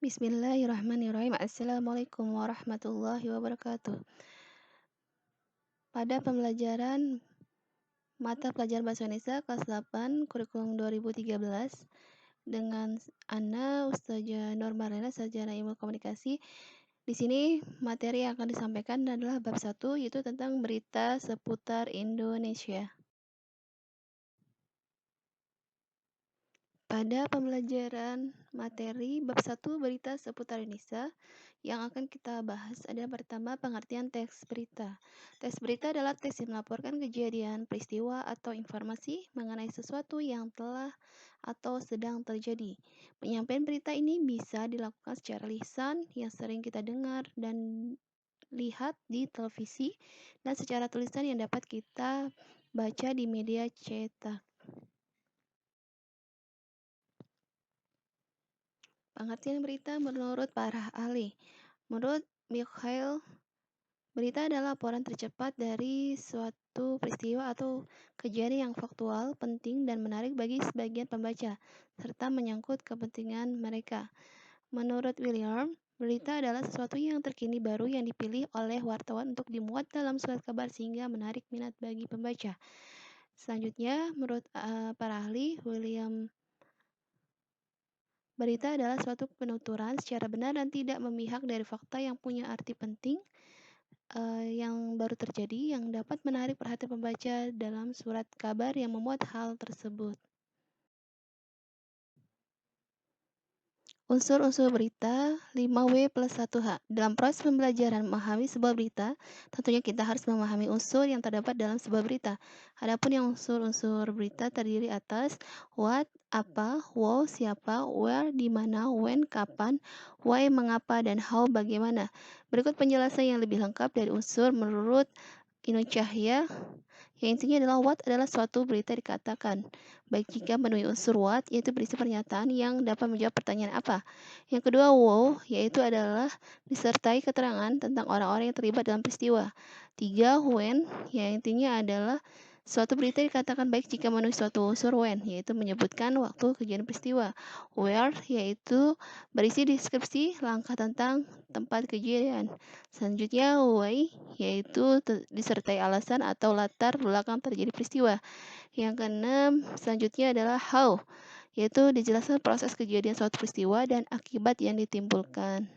Bismillahirrahmanirrahim. Assalamualaikum warahmatullahi wabarakatuh. Pada pembelajaran mata pelajaran Bahasa Indonesia kelas 8 kurikulum 2013 dengan Ana Ustazah Nur Marlena Sarjana Ilmu Komunikasi. Di sini materi yang akan disampaikan adalah bab 1 yaitu tentang berita seputar Indonesia. Pada pembelajaran materi bab 1 berita seputar Indonesia, yang akan kita bahas adalah pertama pengertian teks berita. Teks berita adalah teks yang melaporkan kejadian, peristiwa, atau informasi mengenai sesuatu yang telah atau sedang terjadi. Penyampaian berita ini bisa dilakukan secara lisan yang sering kita dengar dan lihat di televisi dan secara tulisan yang dapat kita baca di media cetak. Pengertian berita menurut para ahli. Menurut Mikhail, berita adalah laporan tercepat dari suatu peristiwa atau kejadian yang faktual, penting, dan menarik bagi sebagian pembaca, serta menyangkut kepentingan mereka. Menurut William, berita adalah sesuatu yang terkini baru yang dipilih oleh wartawan untuk dimuat dalam surat kabar sehingga menarik minat bagi pembaca. Selanjutnya, menurut para ahli, William, berita adalah suatu penuturan secara benar dan tidak memihak dari fakta yang punya arti penting yang baru terjadi yang dapat menarik perhatian pembaca dalam surat kabar yang memuat hal tersebut. Unsur-unsur berita 5W plus 1H. Dalam proses pembelajaran memahami sebuah berita, tentunya kita harus memahami unsur yang terdapat dalam sebuah berita. Adapun yang unsur-unsur berita terdiri atas what, apa, who, siapa, where, di mana, when, kapan, why, mengapa, dan how, bagaimana. Berikut penjelasan yang lebih lengkap dari unsur menurut Inu Cahya. Yang intinya adalah what adalah suatu berita dikatakan, baik jika memenuhi unsur what, yaitu berisi pernyataan yang dapat menjawab pertanyaan apa. Yang kedua, wow, yaitu adalah disertai keterangan tentang orang-orang yang terlibat dalam peristiwa. 3, when, yang intinya adalah suatu berita dikatakan baik jika memenuhi suatu unsur when, yaitu menyebutkan waktu kejadian peristiwa. Where, yaitu berisi deskripsi langkah tentang tempat kejadian. Selanjutnya, why, yaitu disertai alasan atau latar belakang terjadi peristiwa. Yang keenam, selanjutnya adalah how, yaitu dijelaskan proses kejadian suatu peristiwa dan akibat yang ditimbulkan.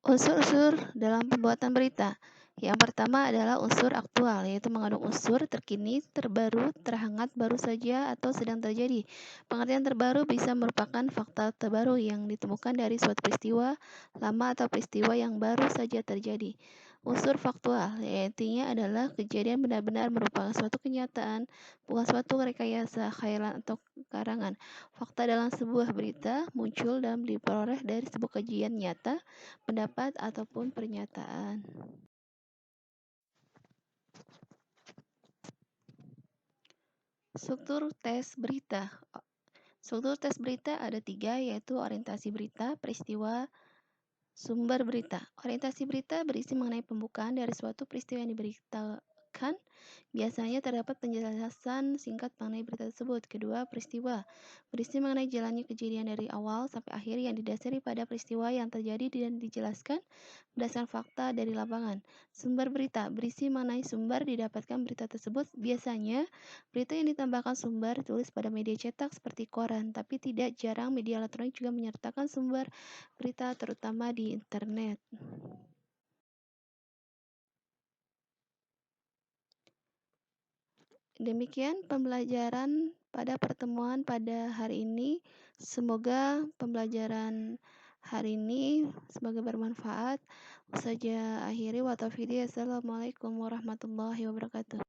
Unsur-unsur dalam pembuatan berita. Yang pertama adalah unsur aktual, yaitu mengandung unsur terkini, terbaru, terhangat, baru saja, atau sedang terjadi. Pengertian terbaru bisa merupakan fakta terbaru yang ditemukan dari suatu peristiwa lama atau peristiwa yang baru saja terjadi. Unsur faktual, yaitu adalah kejadian benar-benar merupakan suatu kenyataan, bukan suatu rekayasa, khayalan, atau karangan. Fakta dalam sebuah berita muncul dan diperoleh dari sebuah kejadian nyata, pendapat, ataupun pernyataan. Struktur tes berita. Struktur tes berita ada 3, yaitu orientasi berita, peristiwa, sumber berita. Orientasi berita berisi mengenai pembukaan dari suatu peristiwa yang diberitakan. Biasanya terdapat penjelasan singkat mengenai berita tersebut. Kedua, peristiwa berisi mengenai jalannya kejadian dari awal sampai akhir yang didasari pada peristiwa yang terjadi dan dijelaskan berdasarkan fakta dari lapangan. Sumber berita berisi mengenai sumber didapatkan berita tersebut. Biasanya berita yang ditambahkan sumber ditulis pada media cetak seperti koran, tapi tidak jarang media elektronik juga menyertakan sumber berita terutama di internet. Demikian pembelajaran pada pertemuan pada hari ini. Semoga pembelajaran hari ini semoga bermanfaat. Saja akhiri wa taufiq. Assalamualaikum warahmatullahi wabarakatuh.